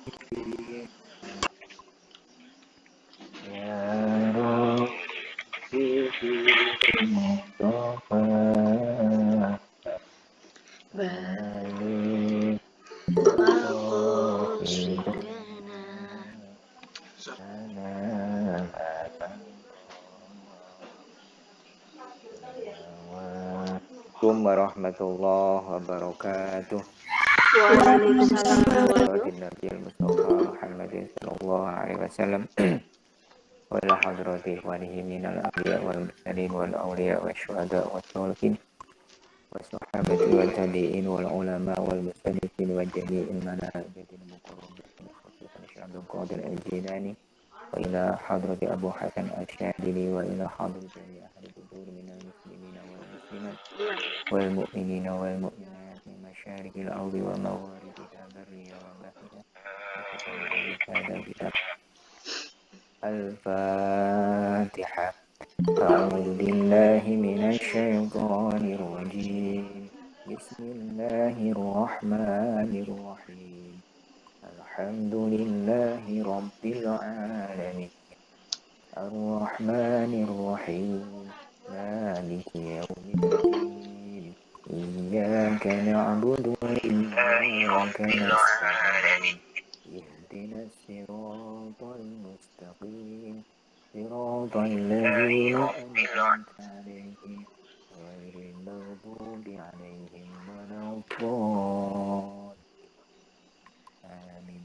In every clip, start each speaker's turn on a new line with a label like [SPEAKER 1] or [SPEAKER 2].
[SPEAKER 1] Ya Rabbi Mustafa Balik Qasidana Assalamualaikum warahmatullahi wabarakatuh.
[SPEAKER 2] Waalaikumsalam
[SPEAKER 1] Nabi Mustafa Muhammadin sallallahu alaihi wasallam wa ila hadrati ikhwanihi minal anbiya wal mursalin wal awliya wasyuhada wassalihin wa sahabati wa tabi'in wal ulama wal mustanikin wa jami'il manhajatil muqarrabin khususan Syekh Abdul Qadir Al-Jilani wa ila hadrati Abu Hasan Asy-Syadzili wa ila hadrati jami' ahli qudur minal muslimina wal muslimat wal mu'minina wal mu'minat min masyariqil ardi wa magharibiha barriha wa bahriha khususan ahli hadal kitab. Al-Fatihah. A'udzu billahi minasy syaithanir rajim. Bismillahirrahmanirrahim. Alhamdulillahi rabbil alamin. Ar-Rahmanir Rahim. Maliki yaumiddin. Iyyaka na'budu wa iyyaka nasta'in. Ihdinas siratal mustaqim. Siratal ladzina an'amta 'alaihim ghairil maghdubi 'alaihim waladdallin. Amin.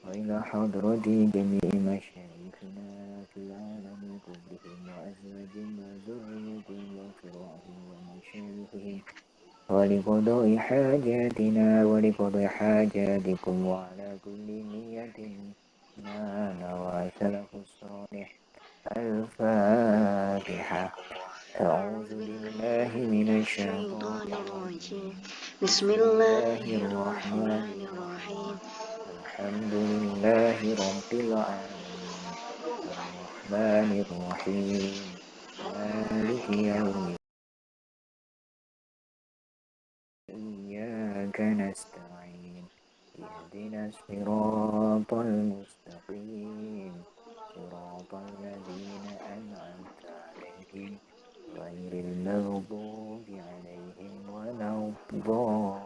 [SPEAKER 1] Wa ila hadrati jami'i masyayikhina fil alami kullihim wa azwajihim wa dzurriyyatihim wa qira'ihim wa masyayikhihim wa liqada'i hajatina wa liqada'i hajatikum wa ala kulli niyatin ma nawa salafus salih. Al-Fatihah. A'udzu billahi minasy syaithanir rajim. Bismillahirrahmanirrahim. Alhamdulillahi rabbil alamin. Ar-Rahmanir Rahim. Maliki yaumiddin. Iyyaka nasta'in. Ihdinas siratal mustaqim. Siratal ladzina an'amta 'alaihim ghairil maghdubi 'alaihim waladdallin.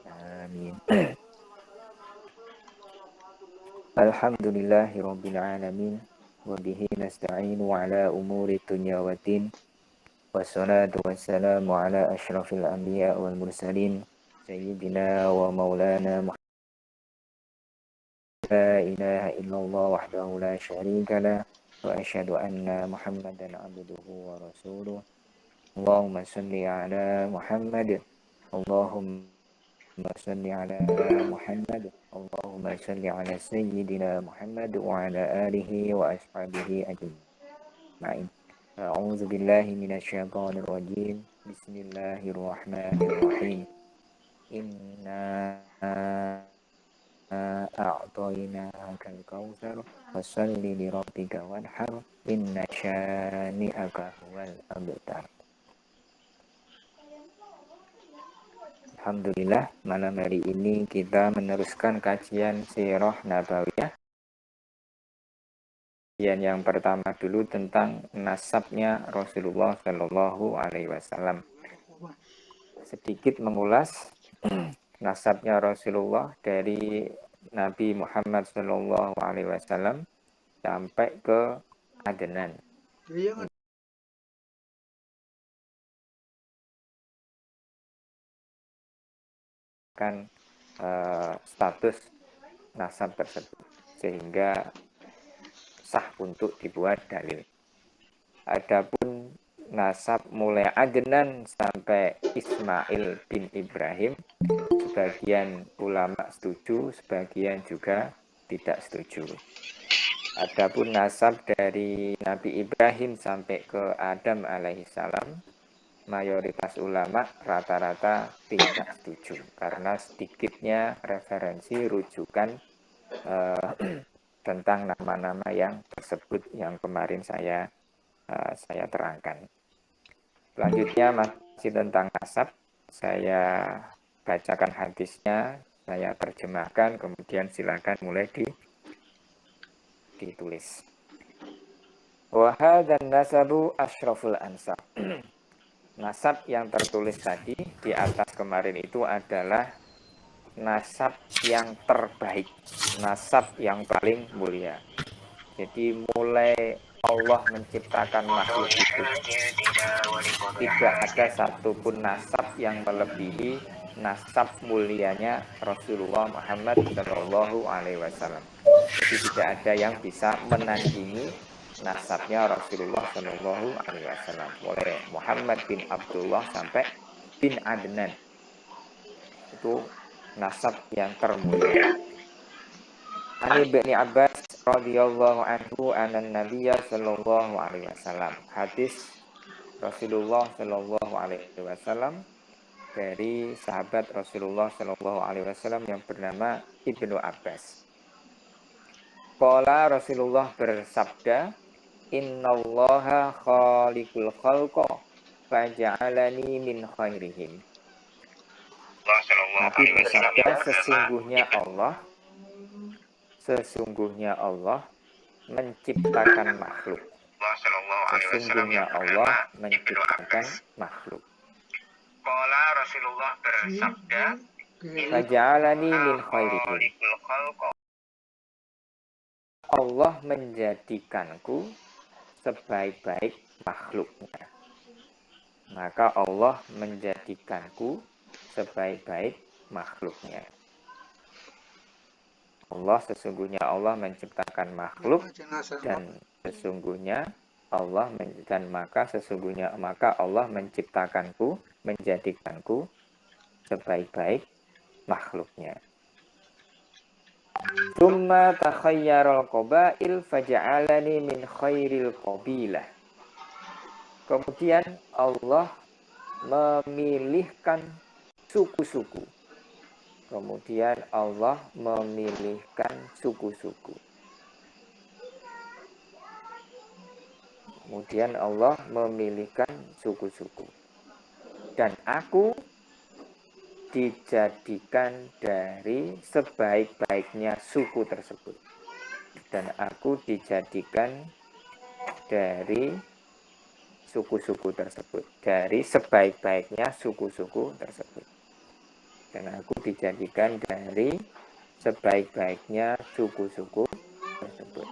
[SPEAKER 1] Amin. Alhamdulillahi rabbil alamin wa bihi nasta'inu ala umuri dunya waddin. Wassalatu wassalamu ala asyrafil anbiya wal mursalin sayyidina wa maulana Muhammad. La ilaha illallah wahdahu la syarika lah wa asyhadu anna Muhammadan abduhu wa rasuluh. Allahumma shalli ala Muhammad. Allahumma shalli ala Muhammad. Allahumma shalli ala sayyidina Muhammad wa ala alihi wa ashabihi ajma'in. A'udzu billahi minasyaitonir rajim. Bismillahirrahmanirrahim. Inna a'tainakal kautsar fashalli li rabbika wanhar inna syani'aka huwal abtar. Alhamdulillah, malam hari ini kita meneruskan kajian Sirah Nabawiyah. Kajian yang pertama dulu tentang nasabnya Rasulullah Shallallahu Alaihi Wasallam. Sedikit mengulas nasabnya Rasulullah dari Nabi Muhammad Shallallahu Alaihi Wasallam sampai ke Adnan. Kan status nasab tersebut sehingga sah untuk dibuat dalil. Adapun nasab mulai Adnan sampai Ismail bin Ibrahim, sebagian ulama setuju, sebagian juga tidak setuju. Adapun nasab dari Nabi Ibrahim sampai ke Adam alaihissalam, mayoritas ulama rata-rata tidak setuju karena sedikitnya referensi rujukan tentang nama-nama yang tersebut yang kemarin saya terangkan. Selanjutnya masih tentang nasab, saya bacakan hadisnya, saya terjemahkan, kemudian silakan mulai ditulis. Wa hadzan nasabu asyraful ansab. Nasab yang tertulis tadi di atas kemarin itu adalah nasab yang terbaik, nasab yang paling mulia. Jadi mulai Allah menciptakan makhluk hidup, tidak ada satupun nasab yang melebihi nasab mulianya Rasulullah Muhammad Shallallahu Alaihi Wasallam. Jadi tidak ada yang bisa menandingi nasabnya Rasulullah Shallallahu Alaihi Wasallam. Mulai Muhammad bin Abdullah sampai bin Adnan, itu nasab yang termulia. Ani bin Abbas radhiyallahu anhu anan Nabiyya sallallahu alaihi wasallam. Hadis Rasulullah sallallahu alaihi wasallam dari sahabat Rasulullah sallallahu alaihi wasallam yang bernama Ibnu Abbas. Qala Rasulullah bersabda, "Innallaha khaliqul khalqa faja'alani min khairihim." Nabi bersabda, sesungguhnya Allah menciptakan makhluk. Sesungguhnya Allah menciptakan makhluk.
[SPEAKER 2] Qala Rasulullah bersabda,
[SPEAKER 1] Faja'alani min khairihim. Allah menjadikanku sebaik-baik makhluknya. Maka Allah menjadikanku sebaik-baik makhluknya. Sesungguhnya Allah menciptakan makhluk, dan sesungguhnya maka Allah menciptakanku, menjadikanku sebaik-baik makhluknya. Tsumma takhayyaral qabail faja'alani min khairil qabilah. Kemudian Allah memilihkan suku-suku. Kemudian Allah memilihkan suku-suku. Dan aku dijadikan dari sebaik-baiknya suku tersebut. Dari sebaik-baiknya suku-suku tersebut. Dan aku dijadikan dari sebaik-baiknya suku-suku tersebut.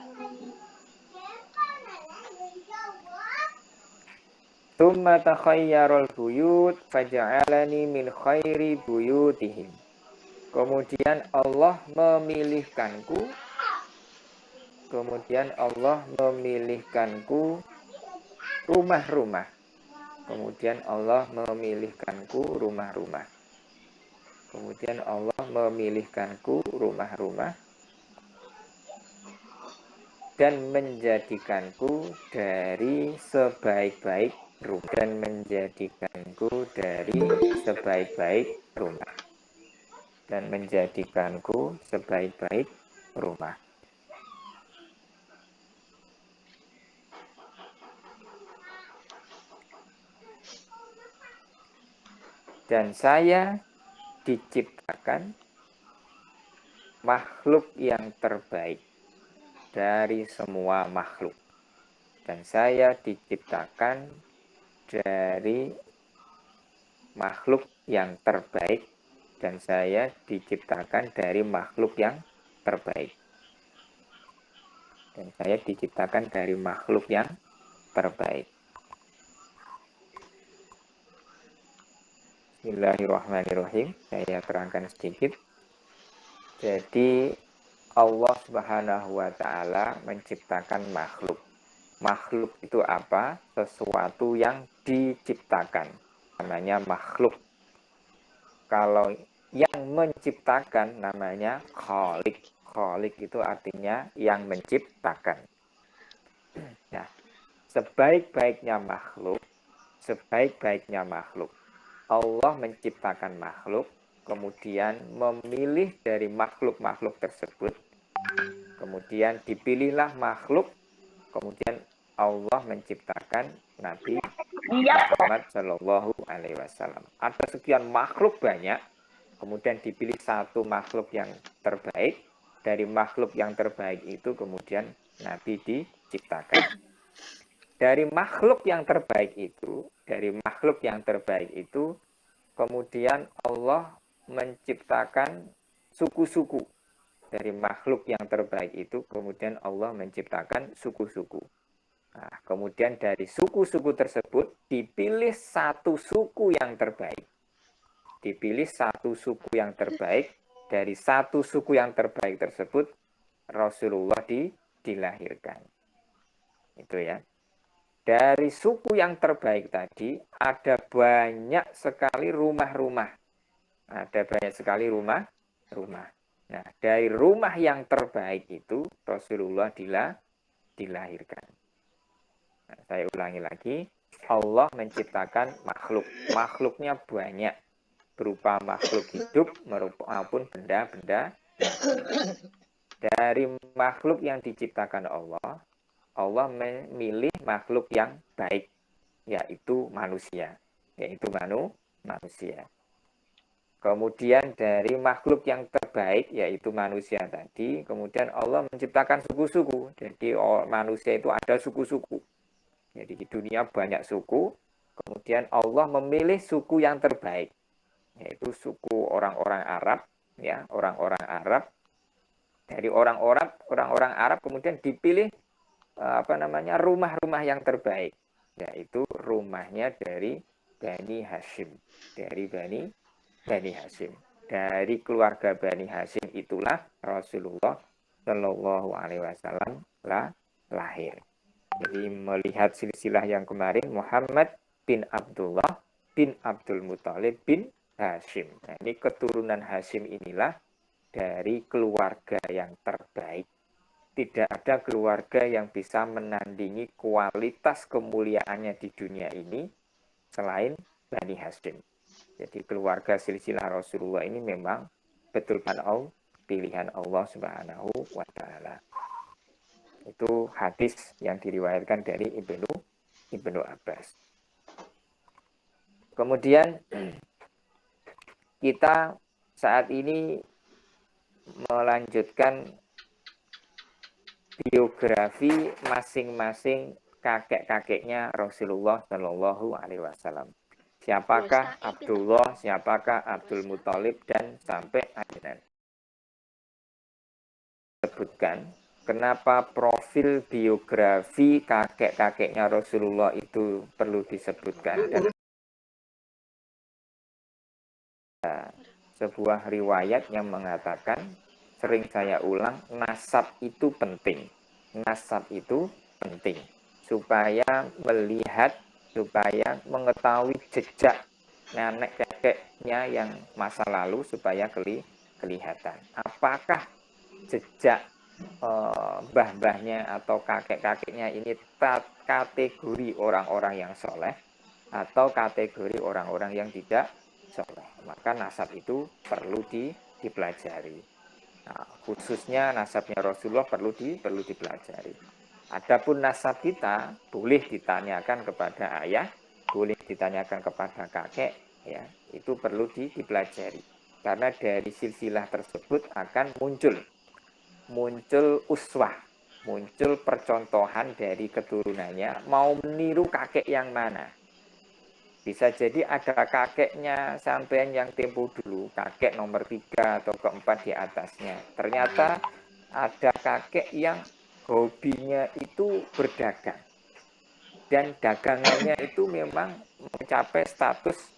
[SPEAKER 1] Tsumma takhayyarul buyut faja'alani min khairi buyutihim. Kemudian Allah memilihkanku rumah-rumah. Dan menjadikanku dari sebaik-baik rumah. Dan saya diciptakan makhluk yang terbaik dari semua makhluk. Dan saya diciptakan dari makhluk yang terbaik. Bismillahirrahmanirrahim. Saya terangkan sedikit. Jadi Allah Subhanahu wa Ta'ala menciptakan makhluk. Makhluk itu apa? Sesuatu yang diciptakan, namanya makhluk. Kalau yang menciptakan namanya khalik. Khalik itu artinya yang menciptakan. Nah, sebaik-baiknya makhluk, Allah menciptakan makhluk, kemudian memilih dari makhluk-makhluk tersebut, kemudian dipilihlah makhluk, kemudian Allah menciptakan Nabi Muhammad Shallallahu Alaihi Wasallam. Ada sekian makhluk banyak, Kemudian dipilih satu makhluk yang terbaik. Dari makhluk yang terbaik itu kemudian Nabi diciptakan. Dari makhluk yang terbaik itu, kemudian Allah menciptakan suku-suku. Dari makhluk yang terbaik itu, kemudian Allah menciptakan suku-suku. Nah, kemudian dari suku-suku tersebut dipilih satu suku yang terbaik. Dari satu suku yang terbaik tersebut Rasulullah dilahirkan. Itu ya. Dari suku yang terbaik tadi ada banyak sekali rumah-rumah. Nah, dari rumah yang terbaik itu Rasulullah dilahirkan. Nah, saya ulangi lagi. Allah menciptakan makhluk. Makhluknya banyak. Berupa makhluk hidup maupun benda-benda mati. Dari makhluk yang diciptakan Allah memilih makhluk yang baik, yaitu manusia. Kemudian dari makhluk yang terbaik, yaitu manusia tadi, kemudian Allah menciptakan suku-suku. Jadi manusia itu ada suku-suku. Jadi di dunia banyak suku, kemudian Allah memilih suku yang terbaik, yaitu suku orang-orang Arab, ya, orang-orang Arab. Dari orang-orang Arab kemudian dipilih rumah-rumah yang terbaik, yaitu rumahnya dari Bani Hashim, dari keluarga Bani Hashim itulah Rasulullah Shallallahu Alaihi Wasallam lahir. Jadi melihat silsilah yang kemarin, Muhammad bin Abdullah bin Abdul Muthalib bin Hashim. Nah, ini keturunan Hashim inilah dari keluarga yang terbaik. Tidak ada keluarga yang bisa menandingi kualitas kemuliaannya di dunia ini selain Bani Hashim. Jadi keluarga silsilah Rasulullah ini memang betul-betul pilihan Allah Subhanahu wa Ta'ala. Itu hadis yang diriwayatkan dari Ibnu Abbas. Kemudian kita saat ini melanjutkan biografi masing-masing kakek-kakeknya Rasulullah Shallallahu Alaihi Wasallam. Siapakah Abdullah, siapakah Abdul Muthalib, dan sampai Adnan. Sebutkan kenapa profil biografi kakek-kakeknya Rasulullah itu perlu disebutkan. Dan sebuah riwayat yang mengatakan, sering saya ulang, nasab itu penting. Nasab itu penting supaya melihat, supaya mengetahui jejak nenek kakeknya yang masa lalu supaya kelihatan. Apakah jejak mbah-mbahnya atau kakek-kakeknya ini kategori orang-orang yang soleh atau kategori orang-orang yang tidak soleh. Maka nasab itu perlu dipelajari. Nah, khususnya nasabnya Rasulullah perlu dipelajari. Adapun nasab kita boleh ditanyakan kepada ayah, boleh ditanyakan kepada kakek, ya, itu perlu dipelajari. Karena dari silsilah tersebut akan muncul uswah, muncul percontohan dari keturunannya mau meniru kakek yang mana. Bisa jadi ada kakeknya sampean yang tempo dulu, kakek nomor 3 atau keempat di atasnya. Ternyata ada kakek yang hobinya itu berdagang. Dan dagangannya itu memang mencapai status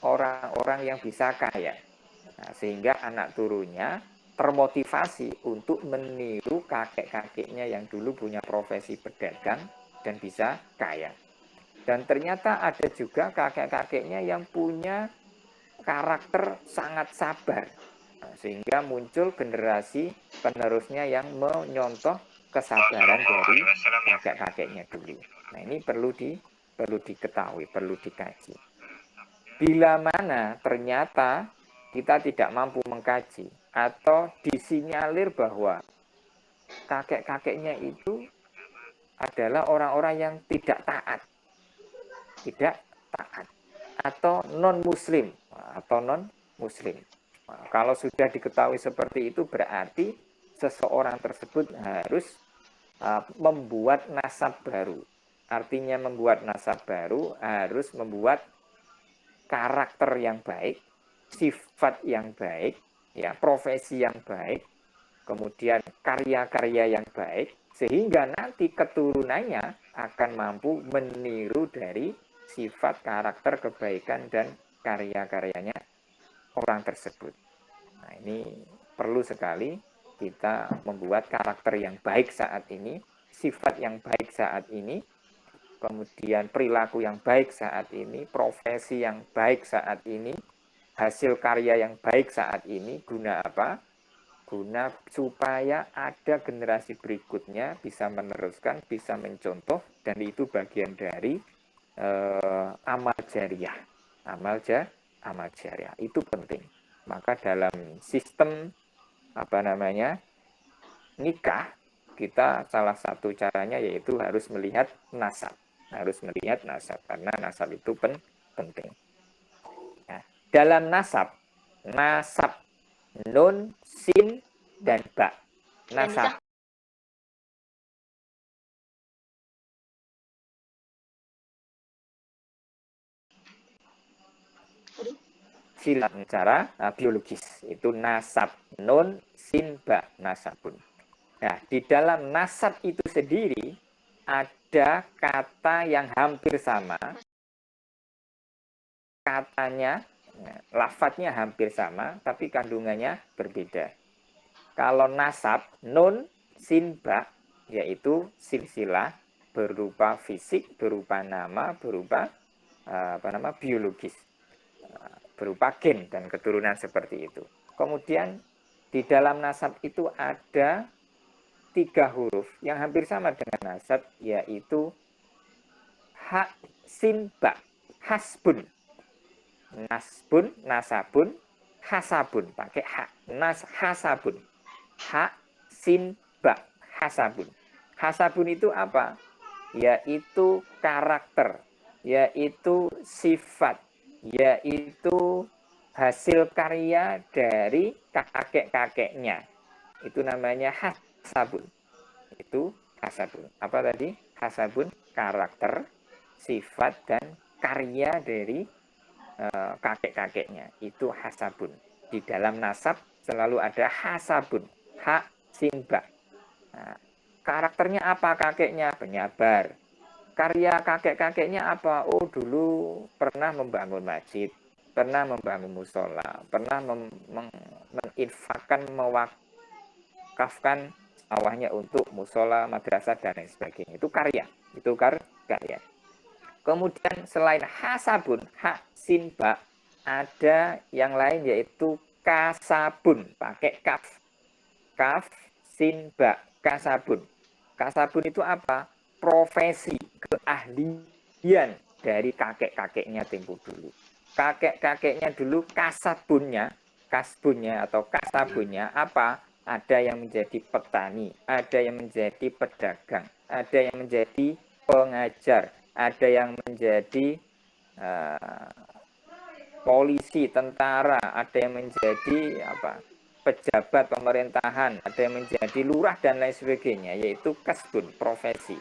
[SPEAKER 1] orang-orang yang bisa kaya. Nah, sehingga anak turunnya termotivasi untuk meniru kakek-kakeknya yang dulu punya profesi berdagang dan bisa kaya. Dan ternyata ada juga kakek-kakeknya yang punya karakter sangat sabar. Nah, sehingga muncul generasi penerusnya yang menyontoh kesabaran dari kakek-kakeknya dulu. Nah, ini perlu diketahui, perlu dikaji. Bila mana ternyata kita tidak mampu mengkaji atau disinyalir bahwa kakek-kakeknya itu adalah orang-orang yang tidak taat atau non muslim Nah, kalau sudah diketahui seperti itu berarti seseorang tersebut harus membuat nasab baru. Artinya membuat nasab baru harus membuat karakter yang baik, sifat yang baik, ya, profesi yang baik, kemudian karya-karya yang baik, sehingga nanti keturunannya akan mampu meniru dari sifat, karakter, kebaikan, dan karya-karyanya orang tersebut. Nah, ini perlu sekali kita membuat karakter yang baik saat ini, sifat yang baik saat ini, kemudian perilaku yang baik saat ini, profesi yang baik saat ini, hasil karya yang baik saat ini. Guna apa? Guna supaya ada generasi berikutnya bisa meneruskan, bisa mencontoh, dan itu bagian dari amal jariah. Amal jariah itu penting. Maka dalam sistem nikah, kita salah satu caranya yaitu harus melihat nasab. Harus melihat nasab karena nasab itu penting. Nah, dalam nasab nun, sin, dan ba. Nasab sila secara biologis itu nasab nun, sin, ba, nasabun. Nah, di dalam nasab itu sendiri ada kata yang hampir sama, katanya, lafadznya hampir sama, tapi kandungannya berbeda. Kalau nasab nun, sin, ba, yaitu silsilah berupa fisik, berupa nama, berupa biologis, berupa gen dan keturunan seperti itu. Kemudian di dalam nasab itu ada 3 huruf yang hampir sama dengan nasab, yaitu ha, sin, ba, hasbun. Nasbun, nasabun, hasabun, pakai ha. Hasabun. Ha, sin, ba, hasabun. Hasabun itu apa? Yaitu karakter, yaitu sifat, yaitu hasil karya dari kakek-kakeknya. Itu namanya hasabun. Itu hasabun. Apa tadi? Hasabun, karakter, sifat, dan karya dari kakek-kakeknya. Itu hasabun. Di dalam nasab selalu ada hasabun. Ha, sin, ba. Nah, karakternya apa kakeknya? Penyabar. Karya kakek-kakeknya apa? Oh, dulu pernah membangun masjid, pernah membangun musola, pernah menginfakkan, mewakafkan sawahnya untuk musola, madrasah, dan lain sebagainya. Itu karya. Itu karya. Kemudian selain hasabun, ha, sin, ba, ada yang lain yaitu kasabun, pakai kaf. Kaf, sin, ba, kasabun. Kasabun itu apa? Profesi, keahlian dari kakek-kakeknya tempo dulu. Kakek-kakeknya dulu kasabunnya atau kasabunnya apa? Ada yang menjadi petani, ada yang menjadi pedagang, ada yang menjadi pengajar, ada yang menjadi polisi, tentara, ada yang menjadi pejabat pemerintahan, ada yang menjadi lurah dan lain sebagainya, yaitu kasbun, profesi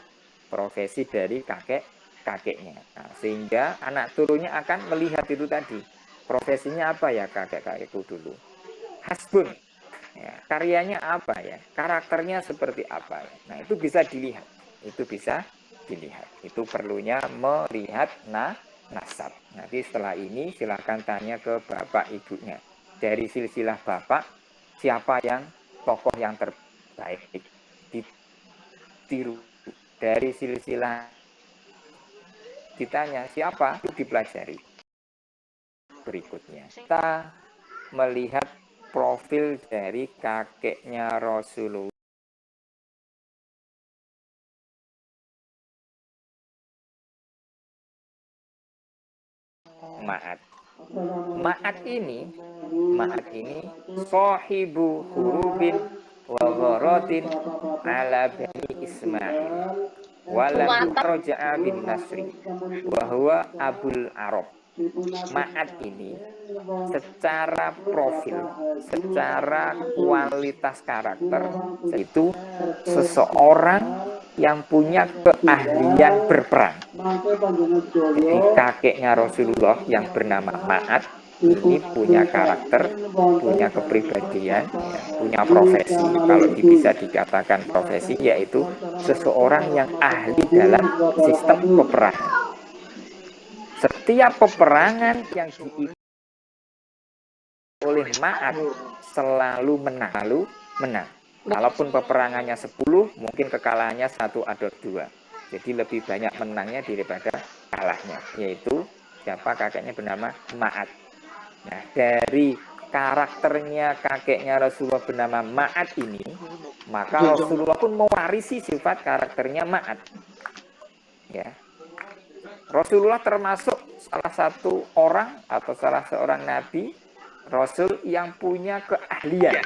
[SPEAKER 1] dari kakeknya. Nah, sehingga anak turunnya akan melihat itu tadi, profesinya apa ya kakek-kakekku dulu, hasbun, ya, karyanya apa ya, karakternya seperti apa ya. Nah, itu bisa dilihat, itu perlunya melihat nasab. Nanti setelah ini silakan tanya ke bapak ibunya, dari silsilah bapak siapa yang tokoh yang terbaik, ditiru. Dari silsilah ditanya siapa, itu dipelajari. Berikutnya kita melihat profil dari kakeknya Rasulullah. Ma'at ini sahibu hurubin wa gharatin ala bani Ismail walam roja'a bin Nasri wa huwa Abul Arab. Ma'at ini secara profil, secara kualitas karakter itu seseorang yang punya keahlian berperang. Jadi kakeknya Rasulullah yang bernama Ma'at ini punya karakter, punya kepribadian, ya, punya profesi. Kalau bisa dikatakan profesi, yaitu seseorang yang ahli dalam sistem peperangan. Setiap peperangan yang diikuti oleh Ma'at selalu menang. Kalaupun peperangannya 10, mungkin kekalahannya 1 atau 2. Jadi lebih banyak menangnya daripada kalahnya. Yaitu siapa kakeknya bernama Ma'at. Nah, dari karakternya kakeknya Rasulullah bernama Ma'at ini, maka Rasulullah pun mewarisi sifat karakternya Ma'at. Ya. Rasulullah termasuk salah satu orang atau salah seorang nabi Rasul yang punya keahlian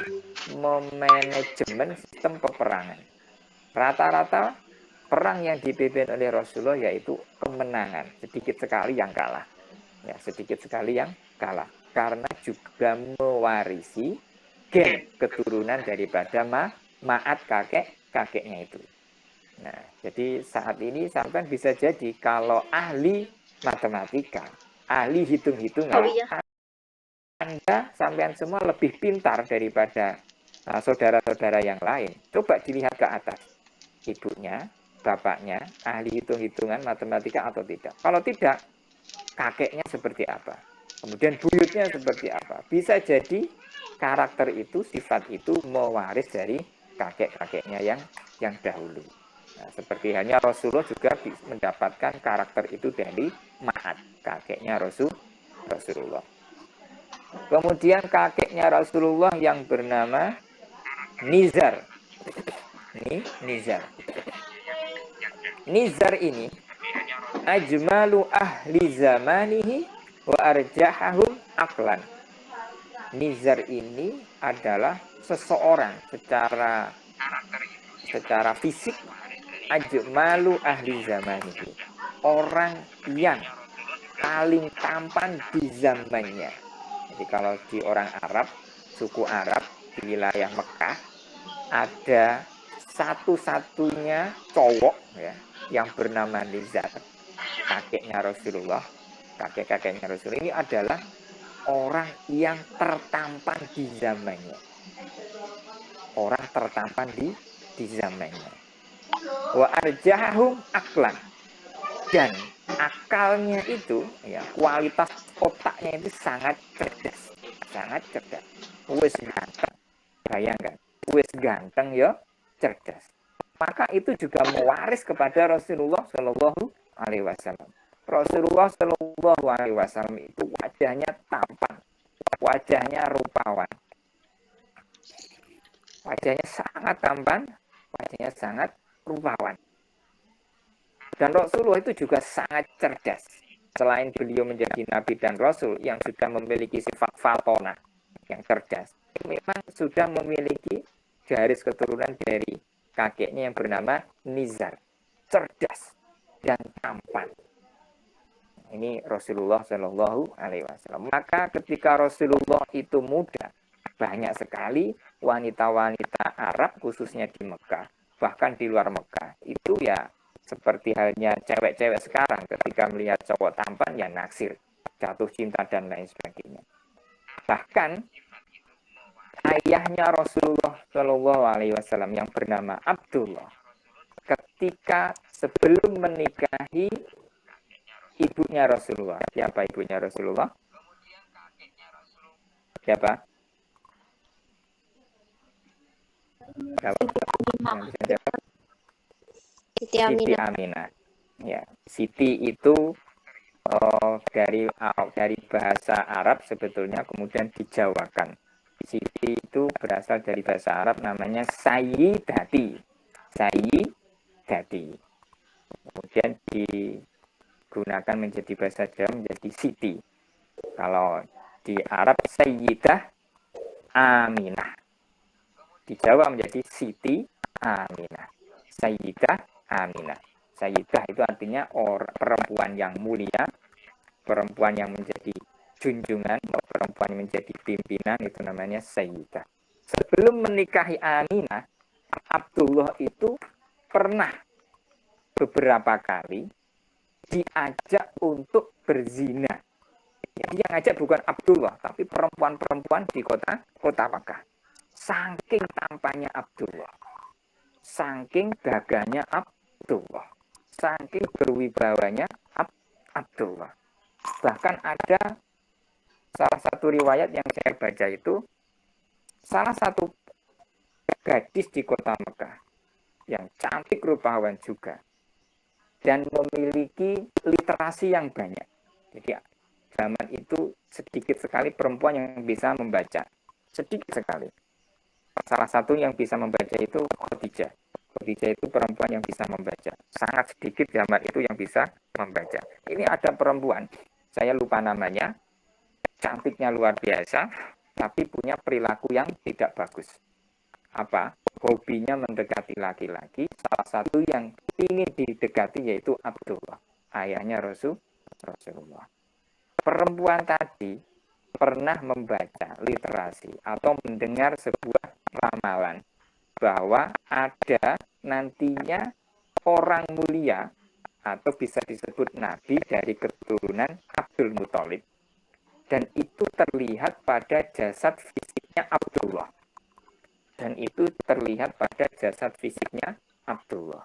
[SPEAKER 1] memanajemen sistem peperangan. Rata-rata perang yang dipimpin oleh Rasulullah yaitu kemenangan, sedikit sekali yang kalah. Ya, sedikit sekali yang kalah. Karena juga mewarisi gen keturunan daripada Ma'at kakeknya itu. Nah, jadi saat ini sampai bisa jadi kalau ahli matematika, ahli hitung-hitungan, Anda sampean semua lebih pintar daripada saudara-saudara yang lain. Coba dilihat ke atas. Ibunya, bapaknya, ahli hitung-hitungan matematika atau tidak. Kalau tidak, kakeknya seperti apa? Kemudian buyutnya seperti apa? Bisa jadi karakter itu, sifat itu mewaris dari kakek-kakeknya yang dahulu. Nah, seperti hanya Rasulullah juga mendapatkan karakter itu dari Ma'at, kakeknya Rasulullah. Kemudian kakeknya Rasulullah yang bernama Nizar. Nizar. Nizar ini ajmalu ahli zamanihi wa arjahahum aklan. Nizar ini adalah seseorang secara fisik ajmalu ahli zamanihi. Orang yang paling tampan di zamannya. Jadi kalau di orang Arab, suku Arab di wilayah Mekah, ada satu-satunya cowok ya yang bernama Nizar, kakeknya Rasulullah. Kakek-kakeknya Rasulullah ini adalah orang yang tertampan di zamannya. Orang tertampan di zamannya. Wa arjahum aklan. Dan akalnya itu, ya, kualitas otaknya itu sangat cerdas. Sangat cerdas. Wes ganteng. Bayangkan. Wes ganteng ya, cerdas. Maka itu juga mewaris kepada Rasulullah Shallallahu Alaihi Wasallam. Rasulullah Shallallahu Alaihi Wasallam itu wajahnya tampan, wajahnya rupawan, wajahnya sangat tampan, wajahnya sangat rupawan. Dan Rasulullah itu juga sangat cerdas. Selain beliau menjadi nabi dan rasul yang sudah memiliki sifat fatona, yang cerdas, memang sudah memiliki garis keturunan dari kakeknya yang bernama Nizar, cerdas dan tampan. Ini Rasulullah Shallallahu Alaihi Wasallam. Maka ketika Rasulullah itu muda, banyak sekali wanita-wanita Arab khususnya di Mekah, bahkan di luar Mekah, itu ya seperti halnya cewek-cewek sekarang ketika melihat cowok tampan ya naksir, jatuh cinta dan lain sebagainya. Bahkan ayahnya Rasulullah Shallallahu Alaihi Wasallam yang bernama Abdullah, ketika sebelum menikahi ibunya Rasulullah. Siapa ibunya Rasulullah? Siapa? Siti Aminah. Ya, Siti itu dari bahasa Arab sebetulnya kemudian dijawakan. Siti itu berasal dari bahasa Arab namanya Sayyidati. Sayyidati. Kemudian digunakan menjadi bahasa Jawa menjadi Siti. Kalau di Arab Sayyidah Aminah. Di Jawa menjadi Siti Aminah. Sayyidah Aminah. Sayyidah itu artinya perempuan yang mulia, perempuan yang menjadi junjungan, perempuan yang menjadi pimpinan, itu namanya sayyidah. Sebelum menikahi Aminah, Abdullah itu pernah beberapa kali diajak untuk berzina. Jadi yang ngajak bukan Abdullah, tapi perempuan-perempuan di kota Makkah. Saking tampaknya Abdullah, saking gagahnya Abdullah, saking berwibawanya Abdullah. Bahkan ada salah satu riwayat yang saya baca itu, salah satu gadis di kota Mekah yang cantik rupawan juga dan memiliki literasi yang banyak. Jadi zaman itu sedikit sekali perempuan yang bisa membaca, sedikit sekali. Salah satu yang bisa membaca itu Khadijah. Khadijah itu perempuan yang bisa membaca. Sangat sedikit zaman itu yang bisa membaca. Ini ada perempuan, saya lupa namanya, cantiknya luar biasa, tapi punya perilaku yang tidak bagus. Apa? Hobinya mendekati laki-laki. Salah satu yang ingin didekati yaitu Abdullah, ayahnya Rasulullah. Perempuan tadi pernah membaca literasi atau mendengar sebuah ramalan bahwa ada nantinya orang mulia atau bisa disebut nabi dari keturunan Abdul Muthalib, dan itu terlihat pada jasad fisiknya Abdullah. Dan itu terlihat pada jasad fisiknya Abdullah.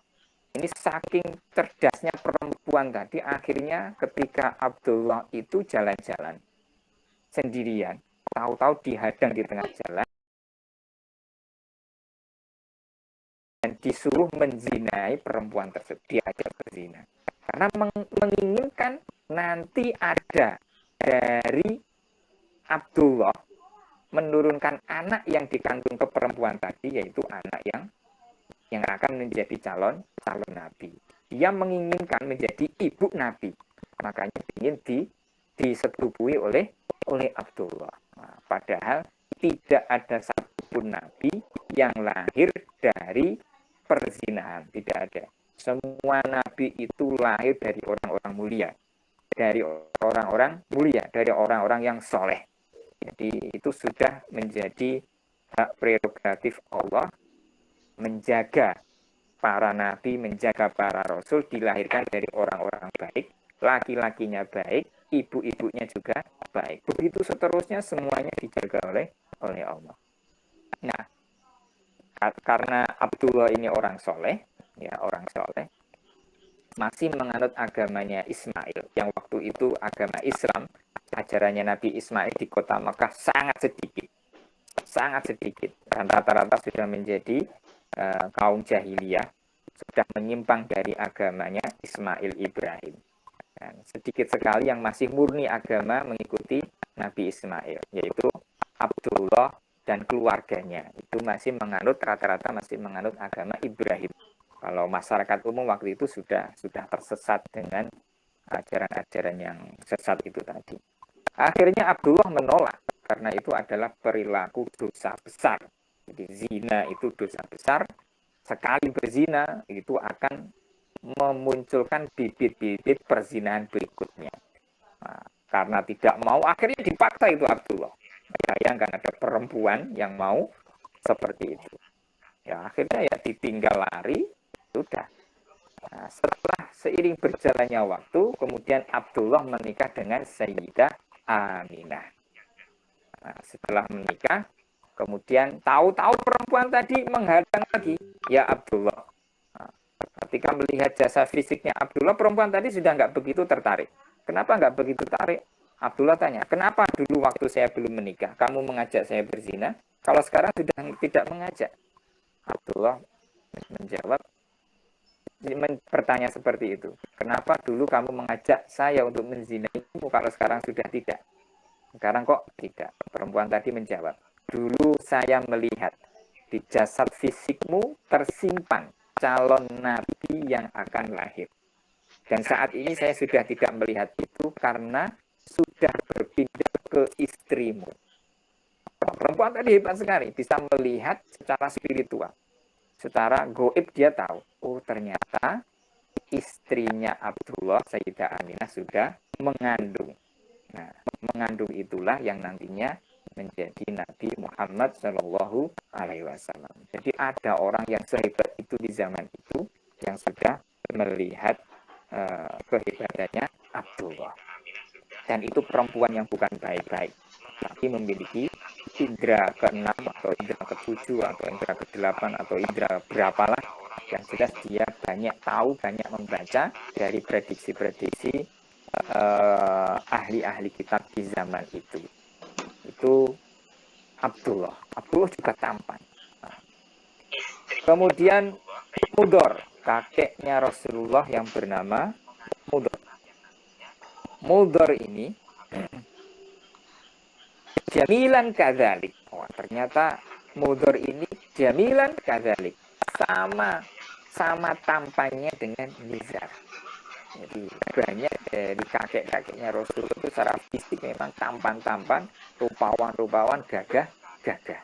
[SPEAKER 1] Ini saking cerdasnya perempuan tadi, akhirnya ketika Abdullah itu jalan-jalan sendirian, tahu-tahu dihadang di tengah jalan dan disuruh menzinai perempuan tersebut, diajak berzina. Karena menginginkan nanti ada dari Abdullah menurunkan anak yang dikandung ke perempuan tadi, yaitu anak yang akan menjadi calon nabi. Dia menginginkan menjadi ibu nabi, makanya ingin disetubui oleh Abdullah. Nah, padahal tidak ada satupun nabi yang lahir dari perzinahan, tidak ada. Semua nabi itu lahir dari orang-orang mulia, dari orang-orang yang soleh. Jadi itu sudah menjadi hak prerogatif Allah menjaga para nabi, menjaga para rasul, dilahirkan dari orang-orang baik, laki-lakinya baik, ibu-ibunya juga baik. Begitu seterusnya semuanya dijaga oleh Allah. Nah, karena Abdullah ini orang soleh, masih menganut agamanya Ismail, yang waktu itu agama Islam, ajarannya Nabi Ismail di kota Mekah sangat sedikit, dan rata-rata sudah menjadi kaum jahiliyah, sudah menyimpang dari agamanya Ismail Ibrahim. Dan sedikit sekali yang masih murni agama mengikuti Nabi Ismail, yaitu Abdullah dan keluarganya. Itu rata-rata masih menganut agama Ibrahim. Kalau masyarakat umum waktu itu sudah tersesat dengan ajaran-ajaran yang sesat itu tadi. Akhirnya Abdullah menolak, karena itu adalah perilaku dosa besar. Jadi zina itu dosa besar. Sekali berzina itu akan memunculkan bibit-bibit perzinahan berikutnya. Nah, karena tidak mau, akhirnya dipaksa itu Abdullah. Bayangkan ada perempuan yang mau seperti itu. Ya akhirnya ya ditinggal lari, sudah. Nah, setelah seiring berjalannya waktu, kemudian Abdullah menikah dengan Sayyidah Aminah. Nah, setelah menikah, kemudian tahu-tahu perempuan tadi menghadang lagi, ya Abdullah. Nah, ketika melihat jasa fisiknya Abdullah, perempuan tadi sudah nggak begitu tertarik. Kenapa nggak begitu tertarik? Abdullah tanya, kenapa dulu waktu saya belum menikah, kamu mengajak saya berzina, kalau sekarang sudah tidak mengajak? Abdullah menjawab, bertanya seperti itu. Kenapa dulu kamu mengajak saya untuk menzinaimu kalau sekarang sudah tidak? Sekarang kok tidak? Perempuan tadi menjawab, dulu saya melihat di jasad fisikmu tersimpan calon nabi yang akan lahir. Dan saat ini saya sudah tidak melihat itu karena sudah berpindah ke istrimu. Perempuan tadi hebat sekali, bisa melihat secara spiritual. Secara goib dia tahu, oh ternyata istrinya Abdullah, Sayyidah Aminah sudah mengandung. Nah, mengandung itulah yang nantinya menjadi Nabi Muhammad Shallallahu Alaihi Wasallam. Jadi ada orang yang sehebat itu di zaman itu yang sudah melihat kehebatannya Abdullah. Dan itu perempuan yang bukan baik-baik, tapi memiliki indera ke-6 atau indera ke-7 atau indera ke-8 atau indera berapalah. Yang jelas dia banyak tahu, banyak membaca dari prediksi-prediksi ahli-ahli kitab di zaman itu. Itu Abdullah. Abdullah juga tampan. Kemudian Mudor, kakeknya Rasulullah yang bernama Mudor. Mudor ini jamilan kadzalik. Oh, ternyata Mudor ini jamilan kadzalik. Sama tampannya dengan Nizar. Jadi banyak dari kakek-kakeknya Rasulullah itu secara fisik memang tampan-tampan, rupawan-rupawan, gagah-gagah.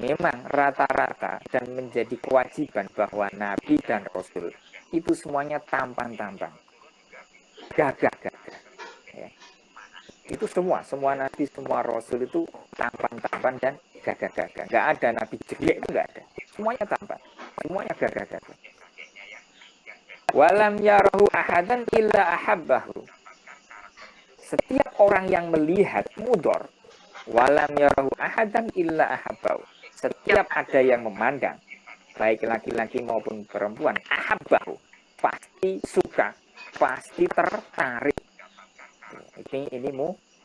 [SPEAKER 1] Memang rata-rata dan menjadi kewajiban bahwa Nabi dan Rasul itu semuanya tampan-tampan, gagah-gagah. Ya. Itu semua Nabi, semua Rasul itu tampan-tampan dan gagah-gagah. Nggak ada Nabi jelek, itu nggak ada. Semuanya tampan, semuanya gagah-gagah. Walam yarahu ahadan illa ahabbahu. Setiap orang yang melihat Mudor, walam yarahu ahadan illa ahabbahu. Setiap ada yang memandang, baik laki-laki maupun perempuan, ahabbahu, pasti suka, pasti tertarik. Ini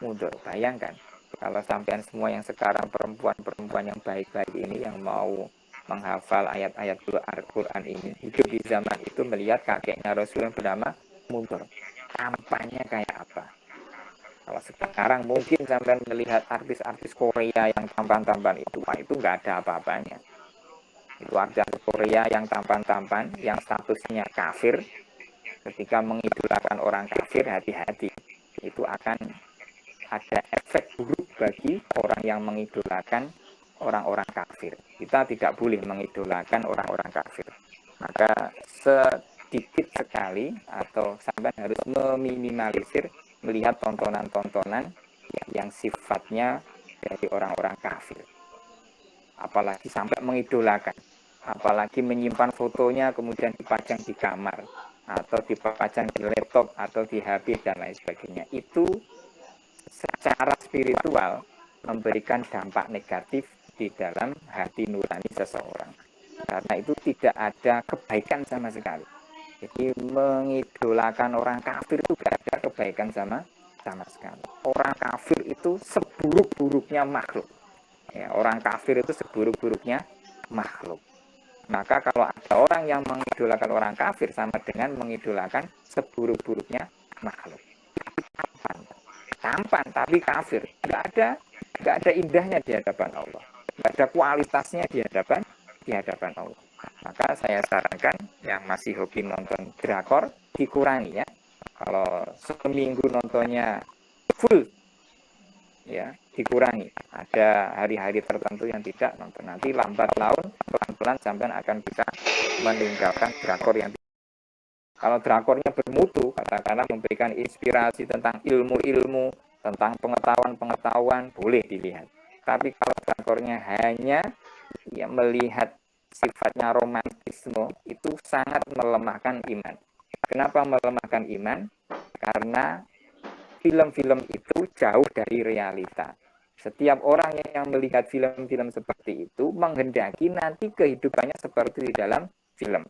[SPEAKER 1] Mudor. Bayangkan kalau sampean semua yang sekarang perempuan-perempuan yang baik-baik ini yang mau menghafal ayat-ayat Al-Quran ini hidup di zaman itu melihat kakeknya Rasul yang bernama Mudor, tampaknya kayak apa. Kalau sekarang mungkin sampean melihat artis-artis Korea yang tampan-tampan itu, itu nggak ada apa-apanya. Itu artis Korea yang tampan-tampan, yang statusnya kafir, ketika mengidolakan orang kafir, hati-hati, itu akan ada efek buruk bagi orang yang mengidolakan orang-orang kafir. Kita tidak boleh mengidolakan orang-orang kafir. Maka sedikit sekali atau sampai harus meminimalisir melihat tontonan-tontonan yang sifatnya dari orang-orang kafir. Apalagi sampai mengidolakan. Apalagi menyimpan fotonya kemudian dipajang di kamar atau dipajang di laptop atau di HP dan lain sebagainya. Itu secara spiritual memberikan dampak negatif di dalam hati nurani seseorang. Karena itu tidak ada kebaikan sama sekali. Jadi mengidolakan orang kafir itu tidak ada kebaikan sama sekali. Orang kafir itu seburuk-buruknya makhluk. Ya, orang kafir itu seburuk-buruknya makhluk. Maka kalau ada orang yang mengidolakan orang kafir sama dengan mengidolakan seburuk-buruknya makhluk. Tampan tapi kafir, nggak ada indahnya di hadapan Allah, nggak ada kualitasnya di hadapan Allah. Maka saya sarankan yang masih hobi nonton drakor dikurangi ya. Kalau seminggu nontonnya full ya dikurangi. Ada hari-hari tertentu yang tidak nonton. Nanti lambat laun pelan-pelan sampai akan bisa meninggalkan drakor yang kalau drakornya bermutu, katakanlah memberikan inspirasi tentang ilmu-ilmu, tentang pengetahuan-pengetahuan, boleh dilihat. Tapi kalau drakornya hanya melihat sifatnya romantisme, itu sangat melemahkan iman. Kenapa melemahkan iman? Karena film-film itu jauh dari realita. Setiap orang yang melihat film-film seperti itu menghendaki nanti kehidupannya seperti di dalam film.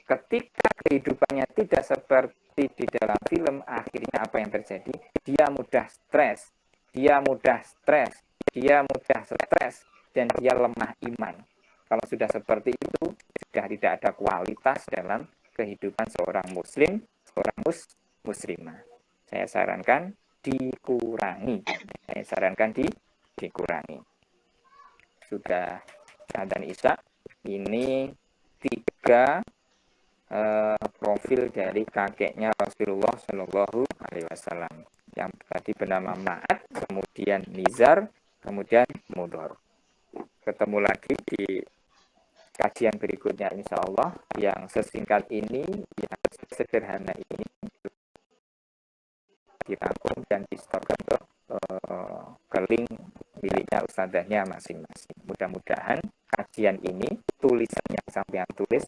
[SPEAKER 1] Ketika kehidupannya tidak seperti di dalam film, akhirnya apa yang terjadi? Dia mudah stres, dan dia lemah iman. Kalau sudah seperti itu, sudah tidak ada kualitas dalam kehidupan seorang muslim, seorang muslimah. Saya sarankan dikurangi. Dikurangi. Sudah azan Isya, ini 3 profil dari kakeknya Rasulullah Shallallahu Alaihi Wasallam yang tadi bernama Ma'ad, kemudian Nizar, kemudian Mudor. Ketemu lagi di kajian berikutnya insya Allah yang sesingkat ini, yang sederhana ini. dirangkum dan di-store ke link miliknya ustadzahnya masing-masing. Mudah-mudahan kajian ini, tulisan yang sampean tulis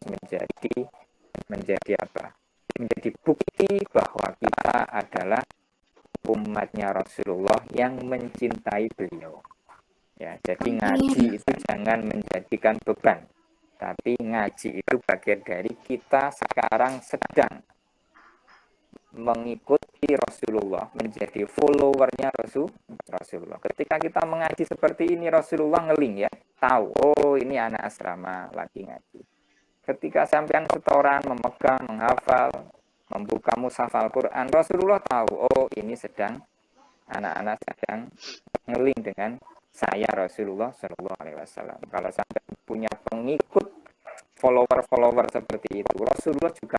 [SPEAKER 1] menjadi apa? Menjadi bukti bahwa kita adalah umatnya Rasulullah yang mencintai beliau. Ya, jadi ngaji itu jangan menjadikan beban, tapi ngaji itu bagian dari kita sekarang sedang mengikuti Rasulullah, menjadi followernya Rasulullah. Ketika kita mengaji seperti ini, Rasulullah ngeling ya, tahu, oh ini anak asrama lagi ngaji. Ketika sampean setoran, memegang, menghafal, membuka mushaf Al-Quran, Rasulullah tahu, oh ini sedang anak-anak sedang ngeling dengan saya Rasulullah Shallallahu Alaihi Wasallam. Kalau sampai punya pengikut, follower seperti itu, Rasulullah juga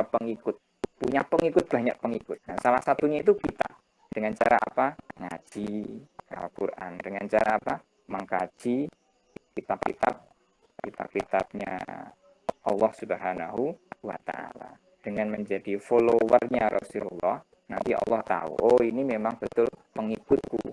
[SPEAKER 1] punya pengikut, banyak pengikut. Nah, salah satunya itu kita. Dengan cara apa? Ngaji Al-Quran. Dengan cara apa? Mengkaji kitab-kitabnya Allah Subhanahu wa Ta'ala. Dengan menjadi followernya Rasulullah, nanti Allah tahu, oh ini memang betul pengikutku.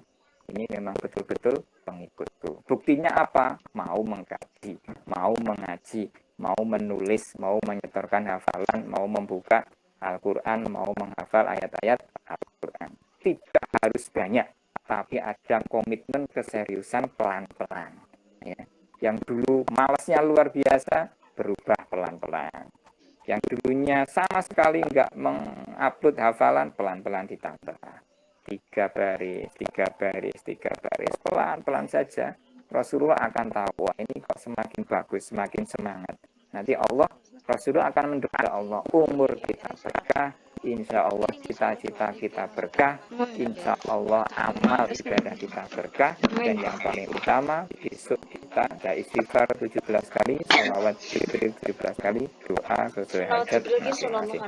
[SPEAKER 1] Ini memang betul-betul pengikutku. Buktinya apa? Mau mengkaji, mau mengaji, mau menulis, mau menyetorkan hafalan, mau membuka Al-Quran, mau menghafal ayat-ayat Al-Quran. Tidak harus banyak, tapi ada komitmen keseriusan pelan-pelan. Ya. Yang dulu malasnya luar biasa, berubah pelan-pelan. Yang dulunya sama sekali nggak mengupload hafalan, pelan-pelan ditambah. 3 baris, pelan-pelan saja. Rasulullah akan tahu, wah ini kok semakin bagus, semakin semangat. Nanti Rasulullah akan mendoa Allah, umur kita berkah, insya Allah cita-cita kita berkah, insya Allah amal ibadah kita berkah, dan yang paling utama, besok kita ada istighfar 17 kali, sholawat Jibril 17 kali, doa sesuai hajat masing-masing.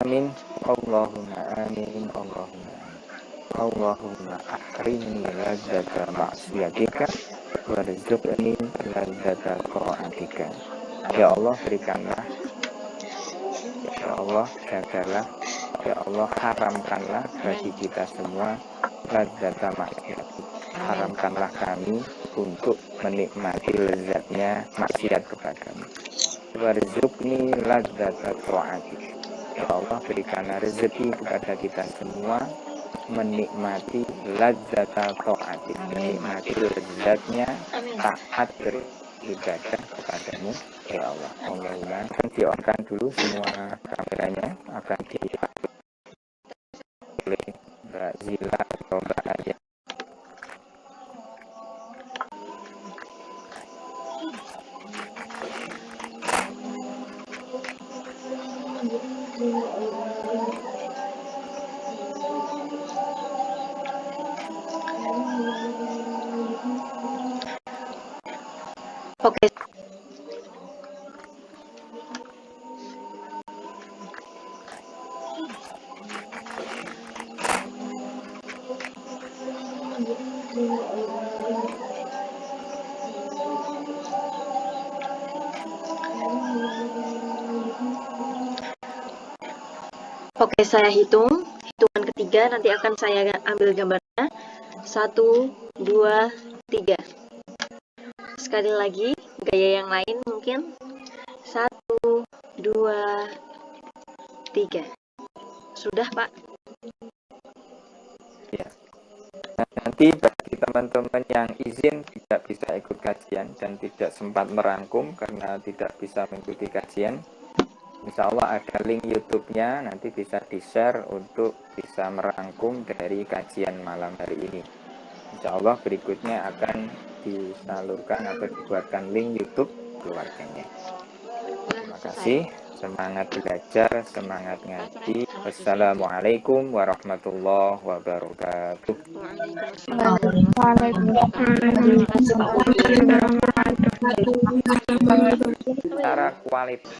[SPEAKER 1] Amin, Allahumma amin, Allahumma amin. Allahumma akrimni ladzata ma'siyatika warzuqni ladzata ta'atika. Ya Allah berikanlah, ya Allah jagalah, ya Allah haramkanlah bagi kita semua ladzata ma'siyatik. Haramkanlah kami untuk menikmati lezatnya maksiat kepadamu. Warzuqni ladzata ta'atik. Ya Allah berikanlah rezeki kepada kita semua menikmati ladzata ta'atik, menikmati lezatnya taat beribadah kepadamu ya Allah. Allahumma diorkan dulu semua kameranya, akan dipakai oleh Mbak Zila atau Mbak Arya.
[SPEAKER 3] Oke. Oke, saya hitungan ketiga, nanti akan saya ambil gambarnya. 1, 2, 3. Sekali lagi, gaya yang lain mungkin. 1, 2, 3. Sudah, Pak?
[SPEAKER 1] Ya. Nanti bagi teman-teman yang izin tidak bisa ikut kajian dan tidak sempat merangkum karena tidak bisa mengikuti kajian, insya Allah ada link YouTube-nya, nanti bisa di-share untuk bisa merangkum dari kajian malam hari ini. Insya Allah berikutnya akan disalurkan atau dibuatkan link YouTube keluarganya. Terima kasih, semangat belajar, semangat ngaji. Wassalamualaikum warahmatullahi wabarakatuh.
[SPEAKER 3] Waalaikumsalam.
[SPEAKER 1] Secara kualitas